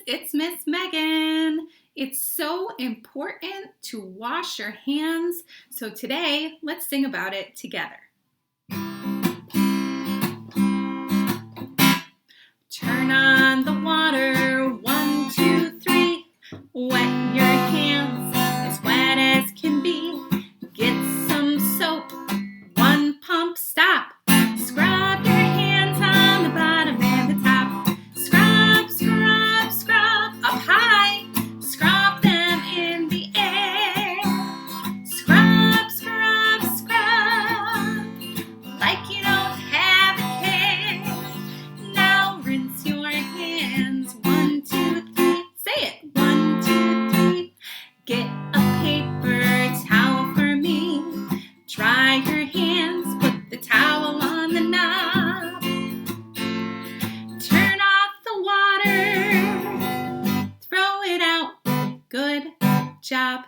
it's Miss Megan. It's so important to wash your hands, so today let's sing about it together. Turn on the water, 1, 2, 3. Wet your hands as wet as can be. Get some soap, 1 pump, stop. Scrub your hands on the bottom and the top. Scrub, scrub, scrub up high. Scrub them in the air. Scrub, scrub, scrub like you don't have a care. Now rinse your hands, 1, 2, 3. Say it, 1, 2, 3. Get a paper towel for me. Dry your hands, put the towel on the knob. Turn off the water, throw it out. Good job.